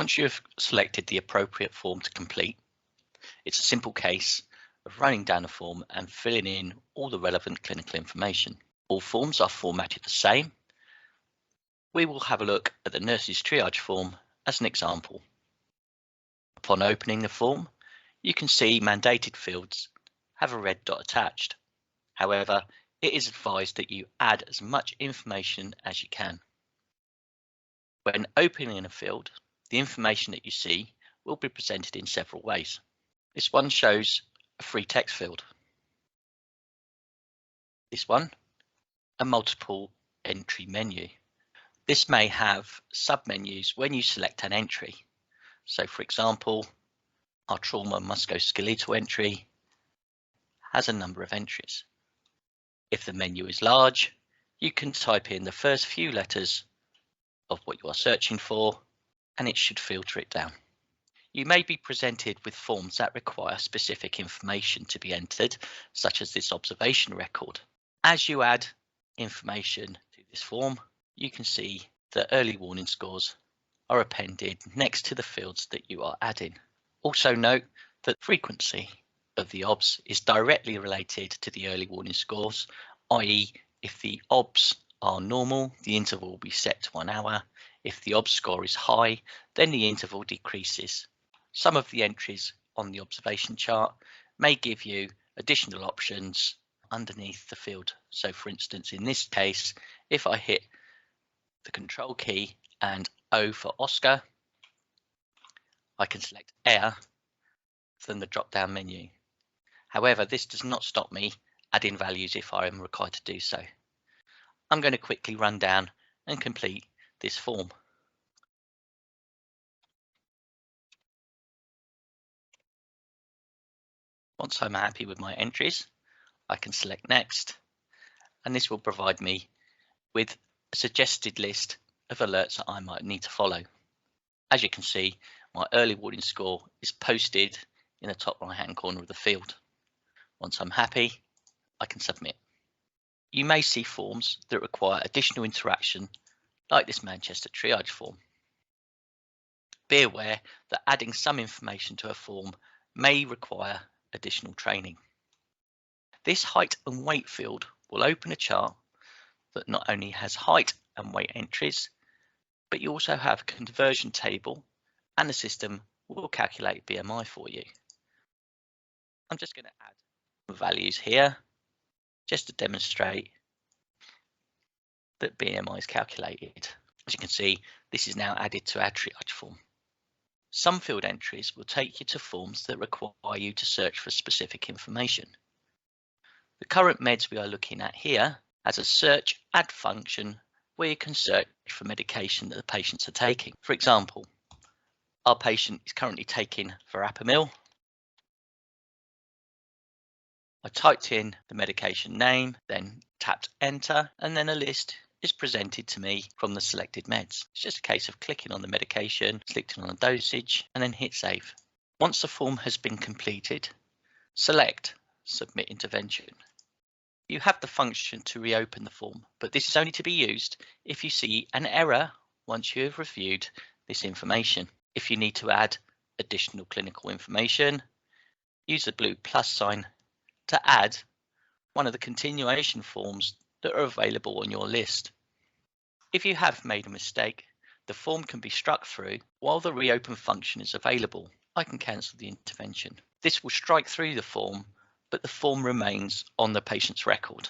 Once you have selected the appropriate form to complete, it's a simple case of running down a form and filling in all the relevant clinical information. All forms are formatted the same. We will have a look at the nurse's triage form as an example. Upon opening the form, you can see mandated fields have a red dot attached. However, it is advised that you add as much information as you can. When opening a field, the information that you see will be presented in several ways. This one shows a free text field. This one, a multiple entry menu. This may have submenus when you select an entry. So for example, our trauma musculoskeletal entry has a number of entries. If the menu is large, you can type in the first few letters of what you are searching for, and it should filter it down. You may be presented with forms that require specific information to be entered, such as this observation record. As you add information to this form, you can see that early warning scores are appended next to the fields that you are adding. Also note that frequency of the OBS is directly related to the early warning scores, i.e. if the OBS are normal, the interval will be set to 1 hour. If the OBS score is high, then the interval decreases. Some of the entries on the observation chart may give you additional options underneath the field. So for instance, in this case, if I hit the control key and O for Oscar, I can select air from the drop-down menu. However, this does not stop me adding values if I am required to do so. I'm going to quickly run down and complete this form. Once I'm happy with my entries, I can select next, and this will provide me with a suggested list of alerts that I might need to follow. As you can see, my early warning score is posted in the top right hand corner of the field. Once I'm happy, I can submit. You may see forms that require additional interaction, like this Manchester triage form. Be aware that adding some information to a form may require additional training. This height and weight field will open a chart that not only has height and weight entries, but you also have a conversion table, and the system will calculate BMI for you. I'm just going to add values here just to demonstrate that BMI is calculated. As you can see, this is now added to our triage form. Some field entries will take you to forms that require you to search for specific information. The current meds we are looking at here has a search add function where you can search for medication that the patients are taking. For example, our patient is currently taking verapamil. I typed in the medication name, then tapped enter, and then a list is presented to me from the selected meds. It's just a case of clicking on the medication, selecting on the dosage, and then hit save. Once the form has been completed, select Submit Intervention. You have the function to reopen the form, but this is only to be used if you see an error once you have reviewed this information. If you need to add additional clinical information, use the blue plus sign to add one of the continuation forms that are available on your list. If you have made a mistake, the form can be struck through while the reopen function is available. I can cancel the intervention. This will strike through the form, but the form remains on the patient's record.